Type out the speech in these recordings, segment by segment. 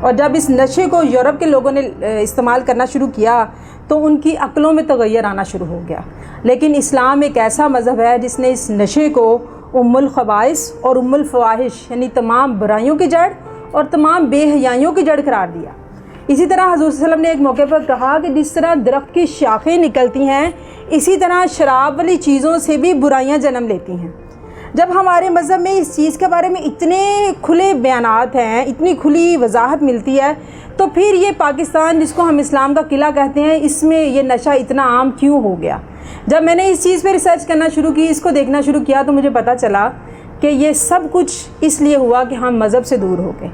اور جب اس نشے کو یورپ کے لوگوں نے استعمال کرنا شروع کیا تو ان کی عقلوں میں تغیر آنا شروع ہو گیا. لیکن اسلام ایک ایسا مذہب ہے جس نے اس نشے کو ام الخبائث اور ام الفواحش یعنی تمام برائیوں کی جڑ اور تمام بے حیائیوں کی جڑ قرار دیا. اسی طرح حضور صلی اللہ علیہ وسلم نے ایک موقع پر کہا کہ جس طرح درخت کی شاخیں نکلتی ہیں اسی طرح شراب والی چیزوں سے بھی برائیاں جنم لیتی ہیں. جب ہمارے مذہب میں اس چیز کے بارے میں اتنے کھلے بیانات ہیں، اتنی کھلی وضاحت ملتی ہے، تو پھر یہ پاکستان جس کو ہم اسلام کا قلعہ کہتے ہیں اس میں یہ نشہ اتنا عام کیوں ہو گیا؟ جب میں نے اس چیز پہ ریسرچ کرنا شروع کی، اس کو دیکھنا شروع کیا، تو مجھے پتہ چلا کہ یہ سب کچھ اس لیے ہوا کہ ہم مذہب سے دور ہو گئے.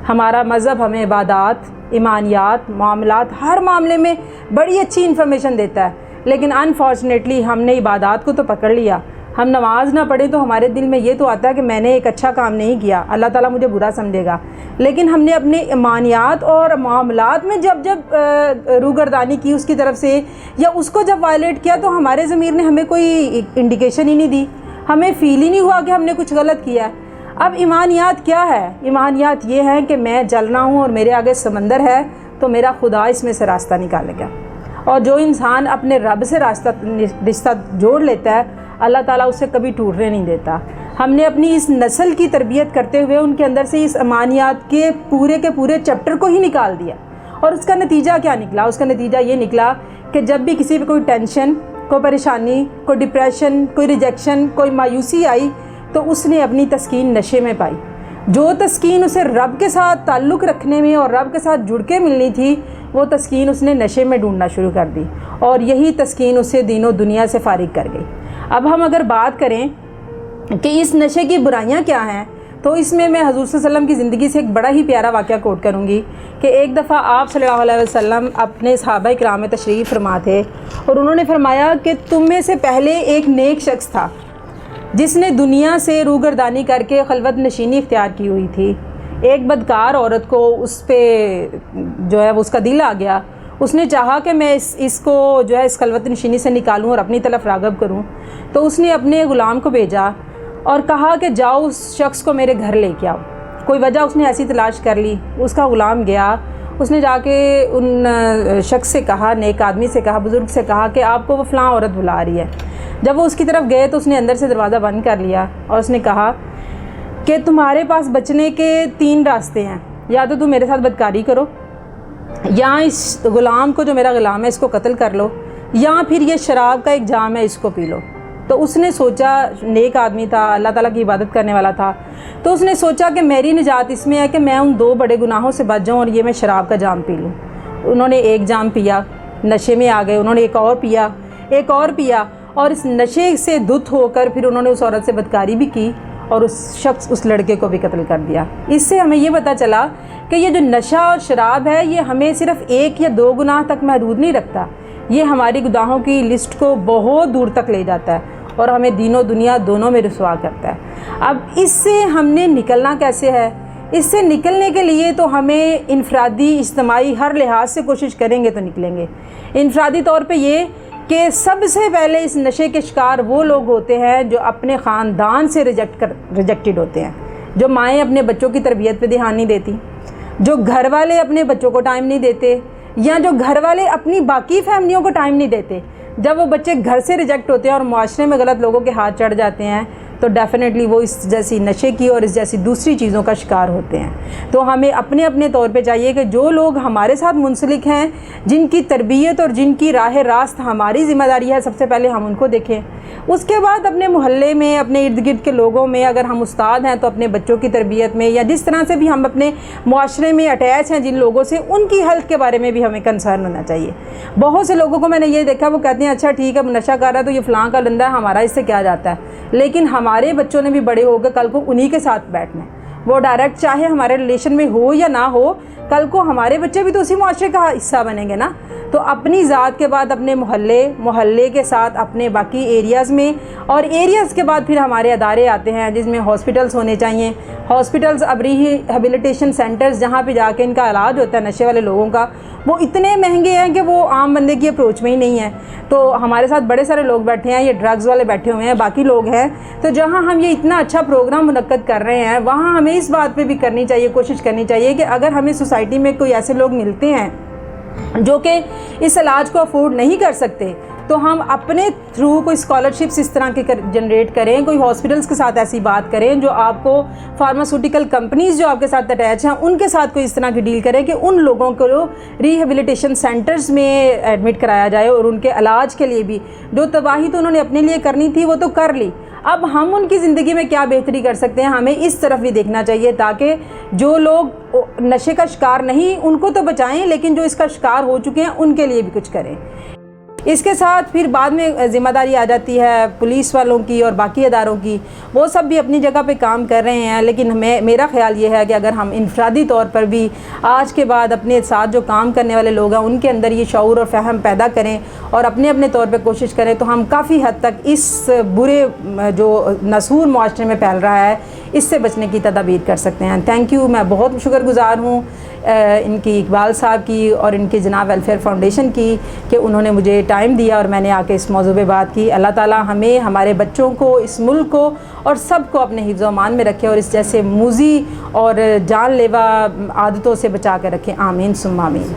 ہمارا مذہب ہمیں عبادات، ایمانیات، معاملات، ہر معاملے میں بڑی اچھی انفارمیشن دیتا ہے، لیکن انفارچونیٹلی ہم نے عبادات کو تو پکڑ لیا. ہم نماز نہ پڑھیں تو ہمارے دل میں یہ تو آتا ہے کہ میں نے ایک اچھا کام نہیں کیا، اللہ تعالیٰ مجھے برا سمجھے گا. لیکن ہم نے اپنے ایمانیات اور معاملات میں جب روگردانی کی اس کی طرف سے، یا اس کو جب وائلیٹ کیا، تو ہمارے ضمیر نے ہمیں کوئی انڈیکیشن ہی نہیں دی، ہمیں فیل ہی نہیں ہوا کہ ہم نے کچھ غلط کیا ہے. اب ایمانیات کیا ہے؟ ایمانیات یہ ہے کہ میں جل رہا ہوں اور میرے آگے سمندر ہے، تو میرا خدا اس میں سے راستہ نکالے گا. اور جو انسان اپنے رب سے رشتہ جوڑ لیتا ہے، اللہ تعالیٰ اسے کبھی ٹوٹنے نہیں دیتا. ہم نے اپنی اس نسل کی تربیت کرتے ہوئے ان کے اندر سے اس ایمانیات کے پورے چیپٹر کو ہی نکال دیا. اور اس کا نتیجہ کیا نکلا؟ اس کا نتیجہ یہ نکلا کہ جب بھی کسی پہ کوئی ٹینشن، کوئی پریشانی، کوئی ڈپریشن، کوئی ریجیکشن، کوئی مایوسی آئی، تو اس نے اپنی تسکین نشے میں پائی. جو تسکین اسے رب کے ساتھ تعلق رکھنے میں اور رب کے ساتھ جڑ کے ملنی تھی، وہ تسکین اس نے نشے میں ڈھونڈنا شروع کر دی، اور یہی تسکین اسے دین و دنیا سے فارغ کر گئی. اب ہم اگر بات کریں کہ اس نشے کی برائیاں کیا ہیں، تو اس میں حضور صلی اللہ علیہ وسلم کی زندگی سے ایک بڑا ہی پیارا واقعہ کوٹ کروں گی کہ ایک دفعہ آپ صلی اللہ علیہ وسلم اپنے صحابہ کرام میں تشریف فرما تھے، اور انہوں نے فرمایا کہ تم میں سے پہلے ایک نیک شخص تھا جس نے دنیا سے روگردانی کر کے خلوت نشینی اختیار کی ہوئی تھی. ایک بدکار عورت کو اس پہ جو ہے اس کا دل آ گیا، اس نے چاہا کہ میں اس کو جو ہے اس خلوت نشینی سے نکالوں اور اپنی طرف راغب کروں. تو اس نے اپنے غلام کو بھیجا اور کہا کہ جاؤ اس شخص کو میرے گھر لے کے آؤ. کوئی وجہ اس نے ایسی تلاش کر لی، اس کا غلام گیا، اس نے جا کے ان شخص سے کہا، نیک آدمی سے کہا، بزرگ سے کہا کہ آپ کو وہ فلاں عورت بلا رہی ہے. جب وہ اس کی طرف گئے تو اس نے اندر سے دروازہ بند کر لیا اور اس نے کہا کہ تمہارے پاس بچنے کے 3 راستے ہیں، یا تو تم میرے ساتھ بدکاری کرو، یا اس غلام کو جو میرا غلام ہے اس کو قتل کر لو، یا پھر یہ شراب کا ایک جام ہے اس کو پی لو. تو اس نے سوچا، نیک آدمی تھا، اللہ تعالیٰ کی عبادت کرنے والا تھا، تو اس نے سوچا کہ میری نجات اس میں ہے کہ میں ان 2 بڑے گناہوں سے بچ جاؤں اور یہ میں شراب کا جام پی لوں. انہوں نے ایک جام پیا، نشے میں آ گئے، انہوں نے ایک اور پیا اور اس نشے سے دھت ہو کر پھر انہوں نے اس عورت سے بدکاری بھی کی اور اس لڑکے کو بھی قتل کر دیا. اس سے ہمیں یہ پتہ چلا کہ یہ جو نشہ اور شراب ہے یہ ہمیں صرف 1 یا 2 گناہ تک محدود نہیں رکھتا، یہ ہماری گناہوں کی لسٹ کو بہت دور تک لے جاتا ہے اور ہمیں دین و دنیا دونوں میں رسوا کرتا ہے. اب اس سے ہم نے نکلنا کیسے ہے؟ اس سے نکلنے کے لیے تو ہمیں انفرادی، اجتماعی ہر لحاظ سے کوشش کریں گے تو نکلیں گے. انفرادی طور پہ یہ کہ سب سے پہلے اس نشے کے شکار وہ لوگ ہوتے ہیں جو اپنے خاندان سے ریجیکٹڈ ہوتے ہیں، جو مائیں اپنے بچوں کی تربیت پہ دھیان نہیں دیتی، جو گھر والے اپنے بچوں کو ٹائم نہیں دیتے، یا جو گھر والے اپنی باقی فیملیوں کو ٹائم نہیں دیتے. جب وہ بچے گھر سے ریجیکٹ ہوتے ہیں اور معاشرے میں غلط لوگوں کے ہاتھ چڑھ جاتے ہیں تو ڈیفینیٹلی وہ اس جیسی نشے کی اور اس جیسی دوسری چیزوں کا شکار ہوتے ہیں. تو ہمیں اپنے طور پہ چاہیے کہ جو لوگ ہمارے ساتھ منسلک ہیں، جن کی تربیت اور جن کی راہ راست ہماری ذمہ داری ہے، سب سے پہلے ہم ان کو دیکھیں. اس کے بعد اپنے محلے میں، اپنے ارد گرد کے لوگوں میں، اگر ہم استاد ہیں تو اپنے بچوں کی تربیت میں، یا جس طرح سے بھی ہم اپنے معاشرے میں اٹیچ ہیں جن لوگوں سے، ان کی ہیلتھ کے بارے میں بھی ہمیں کنسرن ہونا چاہیے. بہت سے لوگوں کو میں نے یہ دیکھا، وہ کہتے ہیں اچھا ٹھیک ہے نشہ کر رہا ہے تو یہ فلاں کا لندہ ہے، ہمارا اس سے کیا جاتا ہے. لیکن ہمارے بچوں نے بھی بڑے ہو کے کل کو انہی کے ساتھ بیٹھنا ہے. وہ ڈائریکٹ چاہے ہمارے ریلیشن میں ہو یا نہ ہو، کل کو ہمارے بچے بھی تو اسی معاشرے کا حصہ بنیں گے نا. تو اپنی ذات کے بعد اپنے محلے کے ساتھ اپنے باقی ایریاز میں، اور ایریاز کے بعد پھر ہمارے ادارے آتے ہیں جس میں ہاسپٹلس ہونے چاہیے. ہاسپٹلس اب ریہیبلیٹیشن سینٹرز جہاں پہ جا کے ان کا علاج ہوتا ہے نشے والے لوگوں کا، وہ اتنے مہنگے ہیں کہ وہ عام بندے کی اپروچ میں ہی نہیں ہے. تو ہمارے ساتھ بڑے سارے لوگ بیٹھے ہیں، یہ ڈرگز والے بیٹھے ہوئے ہیں، باقی لوگ ہیں. تو جہاں ہم یہ اتنا اچھا پروگرام منعقد کر رہے ہیں وہاں ہمیں اس بات پہ بھی کرنی چاہیے، کوشش کرنی چاہیے کہ اگر ہمیں سوسائٹی میں کوئی ایسے لوگ ملتے ہیں جو کہ اس علاج کو افورڈ نہیں کر سکتے، تو ہم اپنے تھرو کوئی اسکالرشپس اس طرح کے جنریٹ کریں، کوئی ہاسپٹلس کے ساتھ ایسی بات کریں جو آپ کو فارماسوٹیکل کمپنیز جو آپ کے ساتھ اٹیچ ہیں ان کے ساتھ کوئی اس طرح کی ڈیل کریں کہ ان لوگوں کو ریہیبلیٹیشن سینٹرز میں ایڈمٹ کرایا جائے، اور ان کے علاج کے لیے بھی جو تباہی تو انہوں نے اپنے لیے کرنی تھی وہ تو کر لی، اب ہم ان کی زندگی میں کیا بہتری کر سکتے ہیں، ہمیں اس طرف بھی دیکھنا چاہیے تاکہ جو لوگ نشے کا شکار نہیں ان کو تو بچائیں، لیکن جو اس کا شکار ہو چکے ہیں ان کے لیے بھی کچھ کریں. اس کے ساتھ پھر بعد میں ذمہ داری آ جاتی ہے پولیس والوں کی اور باقی اداروں کی، وہ سب بھی اپنی جگہ پہ کام کر رہے ہیں، لیکن میرا خیال یہ ہے کہ اگر ہم انفرادی طور پر بھی آج کے بعد اپنے ساتھ جو کام کرنے والے لوگ ہیں ان کے اندر یہ شعور اور فہم پیدا کریں اور اپنے طور پہ کوشش کریں، تو ہم کافی حد تک اس برے جو نسور معاشرے میں پھیل رہا ہے اس سے بچنے کی تدابیر کر سکتے ہیں. Thank you. میں بہت شکر گزار ہوں ان کی اقبال صاحب کی اور ان کی جناب ویلفیئر فاؤنڈیشن کی کہ انہوں نے مجھے ٹائم دیا اور میں نے آ کے اس موضوع پہ بات کی. اللہ تعالیٰ ہمیں، ہمارے بچوں کو، اس ملک کو اور سب کو اپنے حفظ و امان میں رکھے اور اس جیسے موذی اور جان لیوا عادتوں سے بچا کے رکھے. آمین ثم آمین.